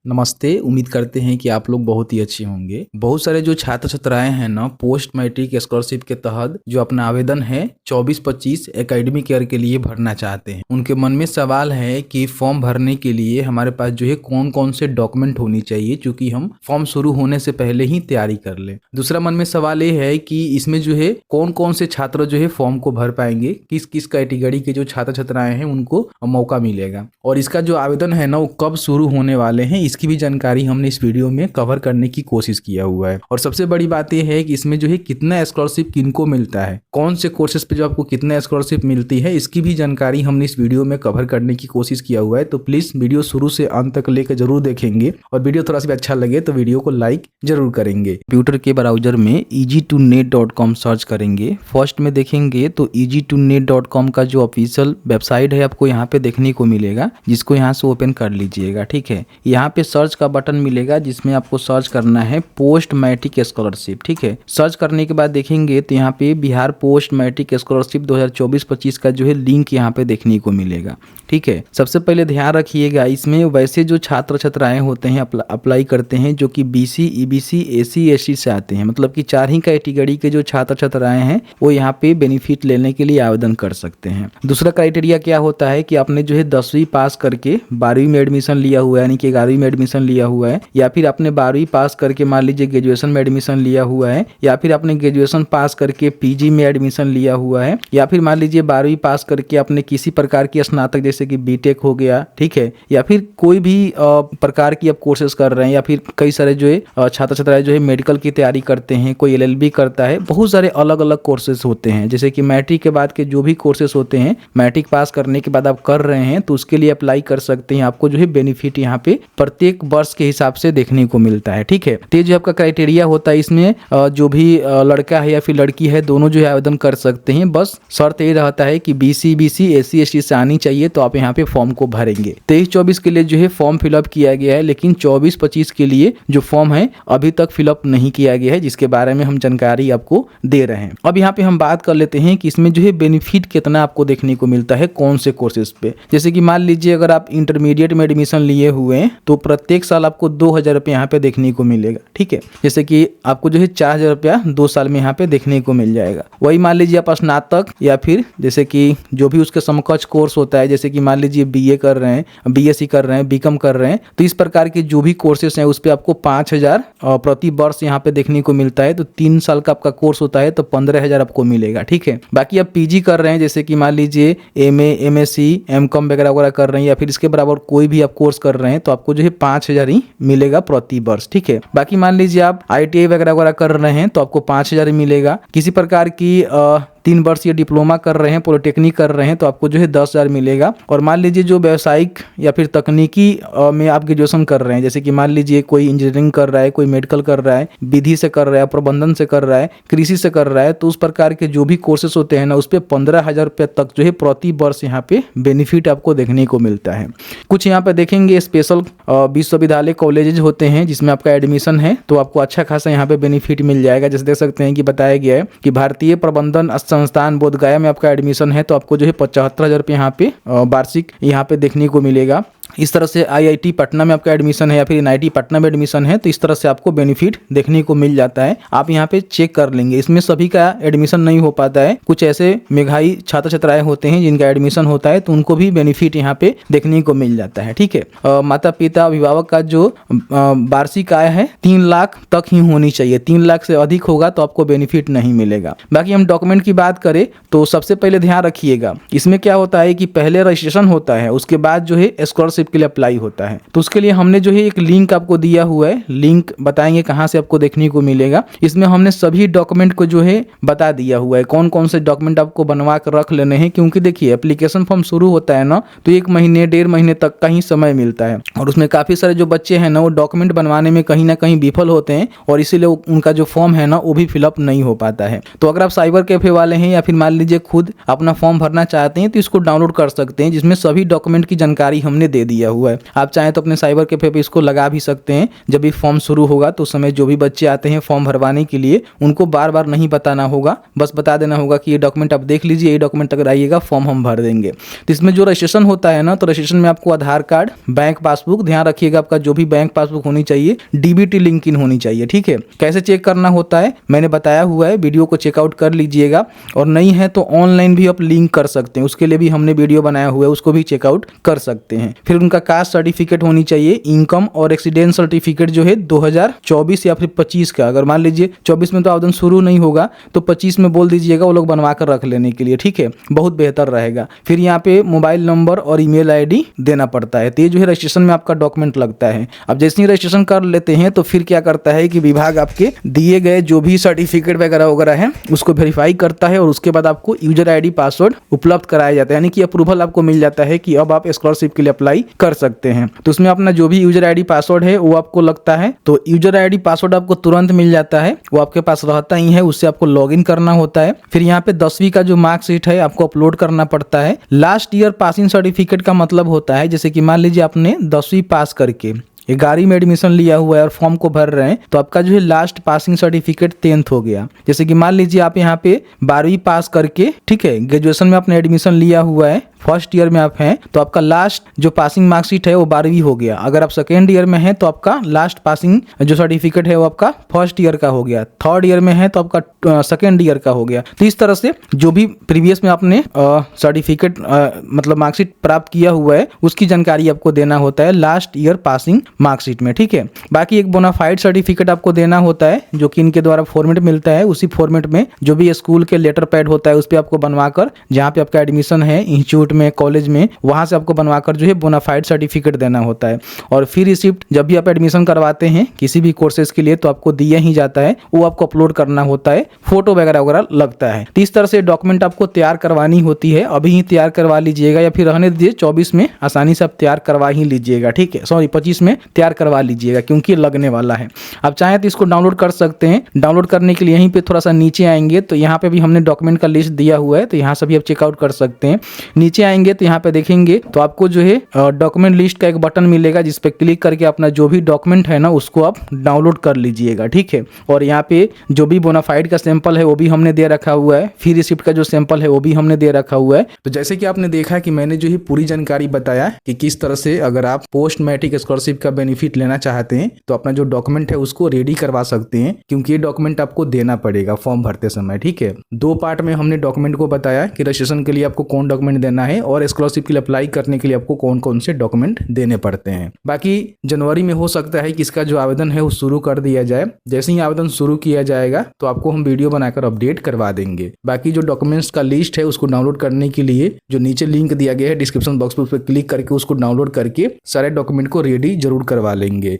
नमस्ते। उम्मीद करते हैं कि आप लोग बहुत ही अच्छे होंगे। बहुत सारे जो छात्र छात्राएं हैं ना, पोस्ट मैट्रिक स्कॉलरशिप के तहत जो अपना आवेदन है 24-25 एकेडमिक ईयर के लिए भरना चाहते हैं। उनके मन में सवाल है कि फॉर्म भरने के लिए हमारे पास जो है कौन कौन से डॉक्यूमेंट होनी चाहिए, चूंकि हम फॉर्म शुरू होने से पहले ही तैयारी कर लें। दूसरा मन में सवाल ये है कि इसमें जो है कौन कौन से छात्र जो है फॉर्म को भर पाएंगे, किस किस कैटेगरी के जो छात्र छात्राएं हैं उनको मौका मिलेगा, और इसका जो आवेदन है ना वो कब शुरू होने वाले हैं, इसकी भी जानकारी हमने इस वीडियो में कवर करने की कोशिश किया हुआ है। और सबसे बड़ी बात यह है कि इसमें जो है कितना स्कॉलरशिप किनको मिलता है, कौन से कोर्सेज पे जो आपको कितना स्कॉलरशिप मिलती है, इसकी भी जानकारी हमने इस वीडियो में कवर करने की कोशिश किया हुआ है। तो प्लीज वीडियो शुरू से अंत तक लेकर जरूर देखेंगे, और वीडियो थोड़ा सा भी अच्छा लगे तो वीडियो को लाइक जरूर करेंगे। कंप्यूटर के ब्राउजर में easy2net.com सर्च करेंगे। फर्स्ट में देखेंगे तो easy2net.com का जो ऑफिशियल वेबसाइट है आपको यहाँ पे देखने को मिलेगा, जिसको यहाँ से ओपन कर लीजिएगा। ठीक है, यहाँ पे सर्च का बटन मिलेगा जिसमें आपको सर्च करना है पोस्ट मैट्रिक स्कॉलरशिप। ठीक है, सर्च करने के बाद देखेंगे तो यहाँ पे बिहार पोस्ट मैट्रिक स्कॉलरशिप 2024-25 का जो है लिंक यहाँ पे देखने को मिलेगा। ठीक है, सबसे पहले ध्यान रखिएगा, इसमें वैसे जो छात्र छात्राएं होते हैं अप्लाई करते हैं जो कि BC EBC SC ST से आते हैं, मतलब कि 4 ही कैटेगरी के जो छात्र छात्राएं हैं वो यहाँ पे बेनिफिट लेने के लिए आवेदन कर सकते हैं। दूसरा क्राइटेरिया क्या होता है कि आपने जो है 10वीं पास करके 12वीं में एडमिशन लिया हुआ है, यानी कि 11वीं में एडमिशन लिया हुआ है, या फिर आपने 12वीं पास करके मान लीजिए ग्रेजुएशन में एडमिशन लिया हुआ है, या फिर आपने ग्रेजुएशन पास करके PG में एडमिशन लिया हुआ है, या फिर मान लीजिए 12वीं पास करके आपने किसी प्रकार की स्नातक जैसे कि BTech हो गया, ठीक है, या फिर कोई भी प्रकार की आप कोर्सेज कर रहे हैं, या फिर कई सारे जो है छात्र छात्राएं जो है मेडिकल की तैयारी करते हैं, कोई LLB करता है, बहुत सारे अलग अलग कोर्सेज होते हैं। जैसे कि मैट्रिक के बाद के जो भी कोर्सेज होते हैं, मैट्रिक पास करने के बाद आप कर रहे हैं तो उसके लिए अप्लाई कर सकते हैं। आपको जो है बेनिफिट यहाँ पे प्रत्येक वर्ष के हिसाब से देखने को मिलता है। ठीक है, तो ये जो आपका क्राइटेरिया होता है, इसमें जो भी लड़का है या फिर लड़की है दोनों जो है आवेदन कर सकते हैं। बस शर्त ये रहता है कि BC EBC SC ST से आनी चाहिए, तो आप यहाँ पे फॉर्म को भरेंगे। 23-24 के लिए जो है फॉर्म फिलअप किया गया है, लेकिन 24-25 के लिए जो फॉर्म है अभी तक फिलअप नहीं किया गया है, जिसके बारे में हम जानकारी आपको दे रहे हैं। अब यहाँ पे हम बात कर लेते हैं कि इसमें जो है बेनिफिट कितना आपको देखने को मिलता है, कौन से कोर्सेज पे। जैसे कि मान लीजिए अगर आप इंटरमीडिएट में एडमिशन लिए हुए हैं तो प्रत्येक साल आपको 2,000 रुपये यहाँ पे देखने को मिलेगा। ठीक है, जैसे कि आपको जो है 4,000 रुपया 2 साल में यहाँ पे देखने को मिल जाएगा। वही मान लीजिए आप स्नातक या फिर जैसे कि जो भी उसके समकक्ष कोर्स होता है, जैसे कि मान लीजिए BA कर रहे हैं, BSc कर रहे हैं, BCom कर रहे हैं, तो इस प्रकार के जो भी कोर्सेस हैं उस पर आपको 5,000 प्रति वर्ष यहाँ पे देखने को मिलता है। तो 3 साल का आपका कोर्स होता है तो 15,000 आपको मिलेगा। ठीक है, बाकी आप PG कर रहे हैं, जैसे कि मान लीजिए MA MSc MCom वगैरह वगैरह कर रहे हैं, या फिर इसके बराबर कोई भी आप कोर्स कर रहे हैं, तो आपको जो है 5,000 ही मिलेगा प्रति वर्ष। ठीक है, बाकी मान लीजिए आप ITI वगैरह वगैरह कर रहे हैं तो आपको 5,000 ही मिलेगा। किसी प्रकार की 3 वर्षीय डिप्लोमा कर रहे हैं, पॉलिटेक्निक कर रहे हैं, तो आपको जो है 10,000 मिलेगा। और मान लीजिए जो व्यावसायिक या फिर तकनीकी में आप ग्रेजुएशन कर रहे हैं, जैसे कि मान लीजिए कोई इंजीनियरिंग कर रहा है, कोई मेडिकल कर रहा है, विधि से कर रहा है, प्रबंधन से कर रहा है, कृषि से कर रहा है, तो उस प्रकार के जो भी कोर्सेस होते हैं ना उस पर 15,000 रुपये तक जो है प्रति वर्ष यहाँ पे बेनिफिट आपको देखने को मिलता है। कुछ यहाँ पे देखेंगे स्पेशल विश्वविद्यालय कॉलेजेज होते हैं जिसमें आपका एडमिशन है, तो आपको अच्छा खासा यहाँ पे बेनिफिट मिल जाएगा। जैसे देख सकते हैं कि बताया गया है कि भारतीय प्रबंधन संस्थान बोधगया में आपका एडमिशन है, तो आपको जो है 75,000 रुपये यहाँ पे वार्षिक यहाँ पे देखने को मिलेगा। इस तरह से IIT पटना में आपका एडमिशन है या फिर NIT पटना में एडमिशन है, तो इस तरह से आपको बेनिफिट देखने को मिल जाता है। आप यहाँ पे चेक कर लेंगे, इसमें सभी का एडमिशन नहीं हो पाता है। कुछ ऐसे मेधावी छात्र छात्राएं होते हैं जिनका एडमिशन होता है, तो उनको भी बेनिफिट यहाँ पे देखने को मिल जाता है। ठीक है, माता पिता अभिभावक का जो वार्षिक आय है 3 लाख तक ही होनी चाहिए। 3 लाख से अधिक होगा तो आपको बेनिफिट नहीं मिलेगा। बाकी हम डॉक्यूमेंट की बात करें तो सबसे पहले ध्यान रखिएगा, इसमें क्या होता है कि पहले रजिस्ट्रेशन होता है, उसके बाद जो है स्कॉलरशिप के लिए अप्लाई होता है। तो उसके लिए हमने जो है एक लिंक आपको दिया हुआ है, लिंक बताएंगे कहां से आपको देखने को मिलेगा। इसमें हमने सभी डॉक्यूमेंट को जो है बता दिया हुआ है, कौन कौन से डॉक्यूमेंट आपको बनवा कर रख लेने हैं, क्योंकि देखिए एप्लीकेशन फॉर्म शुरू होता है ना तो 1 महीने 1.5 महीने तक का ही समय मिलता है, और उसमें काफी सारे जो बच्चे हैं ना वो डॉक्यूमेंट बनवाने में कहीं ना कहीं विफल होते हैं, और इसीलिए उनका जो फॉर्म है ना वो भी फिलअप नहीं हो पाता है। तो अगर आप साइबर कैफे वाले हैं या फिर मान लीजिए खुद अपना फॉर्म भरना चाहते हैं तो इसको डाउनलोड कर सकते हैं, जिसमें सभी डॉक्यूमेंट की जानकारी हमने दे दिया हुआ है। आप चाहें तो अपने साइबर कैफे पे इसको लगा भी सकते हैं। जब भी फॉर्म शुरू होगा तो उस समय जो भी बच्चे आते हैं फॉर्म भरवाने के लिए, उनको बार बार नहीं बताना होगा, बस बता देना होगा कि ये डॉक्यूमेंट आप देख लीजिए, ये डॉक्यूमेंट अगर आइएगा फॉर्म हम भर देंगे। तो इसमें जो रजिस्ट्रेशन होता है ना, तो रजिस्ट्रेशन में आपको आधार कार्ड, बैंक पासबुक, ध्यान रखिएगा आपका जो भी बैंक पासबुक होनी चाहिए डीबीटी लिंक इन होनी चाहिए, ठीक है। कैसे चेक करना होता है मैंने बताया हुआ है, वीडियो को चेकआउट कर लीजिएगा। और नहीं है तो ऑनलाइन भी आप लिंक कर सकते हैं, उसके लिए भी हमने वीडियो बनाया हुआ है, उसको भी चेकआउट कर सकते हैं। फिर उनका कास्ट सर्टिफिकेट होनी चाहिए, इनकम और एक्सीडेंट सर्टिफिकेट जो है 2024 या फिर 25 का। अगर मान लीजिए 24 में तो आवेदन शुरू नहीं होगा तो 25 में बोल दीजिएगा, वो लोग बनवा कर रख लेने के लिए, ठीक है, बहुत बेहतर रहेगा। फिर यहाँ पे मोबाइल नंबर और ईमेल आईडी देना पड़ता है। तो ये जो है रजिस्ट्रेशन में आपका डॉक्यूमेंट लगता है। अब जैसे ही रजिस्ट्रेशन कर लेते हैं तो फिर क्या करता है कि विभाग आपके दिए गए जो भी सर्टिफिकेट वगैरह वगैरह है उसको वेरीफाई करता है और उसके बाद आपको यूजर आईडी पासवर्ड उपलब्ध कराया जाता है, यानी कि अप्रूवल आपको मिल जाता है कि अब आप स्कॉलरशिप के लिए अप्लाई कर सकते हैं। तो उसमें अपना जो भी यूजर आईडी पासवर्ड है वो आपको लगता है, तो यूजर आईडी पासवर्ड आपको तुरंत मिल जाता है, वो आपके पास रहता ही है, उससे आपको लॉगिन करना होता है। फिर यहाँ पे 10वीं का जो मार्कशीट है आपको अपलोड करना पड़ता है। लास्ट ईयर पासिंग सर्टिफिकेट का मतलब होता है जैसे कि मान लीजिए आपने 10वीं पास करके 11वीं में एडमिशन लिया हुआ है और फॉर्म को भर रहे हैं, तो आपका जो है लास्ट पासिंग सर्टिफिकेट 10th हो गया। जैसे कि मान लीजिए आप यहाँ पे 12वीं पास करके, ठीक है, ग्रेजुएशन में आपने एडमिशन लिया हुआ है, फर्स्ट ईयर में आप हैं, तो आपका लास्ट जो पासिंग मार्कशीट है वो 12वीं हो गया। अगर आप सेकेंड ईयर में हैं तो आपका लास्ट पासिंग जो सर्टिफिकेट है वो आपका फर्स्ट ईयर का हो गया। थर्ड ईयर में है तो आपका सेकेंड ईयर का हो गया। तो इस तरह से जो भी प्रीवियस में आपने सर्टिफिकेट मतलब मार्कशीट प्राप्त किया हुआ है उसकी जानकारी आपको देना होता है लास्ट ईयर पासिंग मार्कशीट में, ठीक है। बाकी एक बोनाफाइड सर्टिफिकेट आपको देना होता है जो कि इनके द्वारा फॉर्मेट मिलता है, उसी फॉर्मेट में जो भी स्कूल के लेटर पैड होता है उस पर आपको बनवाकर, जहाँ पे आपका एडमिशन है इंस्टीट्यूट में, कॉलेज में, वहां से आपको बनवाकर जो है बोनाफाइड सर्टिफिकेट देना होता है। और फिर रिसिप्ट जब भी आप एडमिशन करवाते हैं किसी भी कोर्सेज के लिए तो आपको दिया ही जाता है, वो आपको अपलोड करना होता है, फोटो वगैरह वगैरह लगता है। तो इस तरह से डॉक्यूमेंट आपको तैयार करवानी होती है, अभी ही तैयार करवा लीजिएगा या फिर रहने दीजिए, 24 में आसानी से आप तैयार करवा ही लीजिएगा, ठीक है, सॉरी 25 में तैयार करवा लीजिएगा क्योंकि लगने वाला है। आप चाहें तो इसको डाउनलोड कर सकते हैं। डाउनलोड करने के लिए यहीं पे थोड़ा सा नीचे आएंगे तो यहाँ पे भी हमने डॉक्यूमेंट का लिस्ट दिया हुआ है, तो यहाँ से भी आप चेकआउट कर सकते हैं। नीचे आएंगे तो यहाँ पे देखेंगे तो आपको जो है डॉक्यूमेंट लिस्ट का एक बटन मिलेगा जिस पे क्लिक करके अपना जो भी डॉक्यूमेंट है ना उसको आप डाउनलोड कर लीजिएगा, ठीक है। और यहाँ पे जो भी बोनाफाइड का सैंपल है वो भी हमने दे रखा हुआ है, फी रिसिप्ट का जो सैंपल है वो भी हमने दे रखा हुआ है। तो जैसे कि आपने देखा कि मैंने जो है पूरी जानकारी बताया कि किस तरह से अगर आप पोस्ट मैट्रिक स्कॉलरशिप का बेनिफिट लेना चाहते हैं तो अपना जो डॉक्यूमेंट है उसको रेडी करवा सकते हैं, क्योंकि ये डॉक्यूमेंट आपको देना पड़ेगा फॉर्म भरते समय, ठीक है। 2 पार्ट में हमने डॉक्यूमेंट को बताया कि रजिस्ट्रेशन के लिए आपको कौन डॉक्यूमेंट देना है और स्कॉलरशिप के लिए अप्लाई करने के लिए आपको कौन कौन से डॉक्यूमेंट देने पड़ते हैं। बाकी जनवरी में हो सकता है कि इसका जो आवेदन है वो शुरू कर दिया जाए। जैसे ही आवेदन शुरू किया जाएगा तो आपको हम वीडियो बनाकर अपडेट करवा देंगे। बाकी जो डॉक्यूमेंट्स का लिस्ट है उसको डाउनलोड करने के लिए जो नीचे लिंक दिया गया है डिस्क्रिप्शन बॉक्स पर, उस पर क्लिक करके उसको डाउनलोड करके सारे डॉक्यूमेंट को रेडी जरूर करवा लेंगे।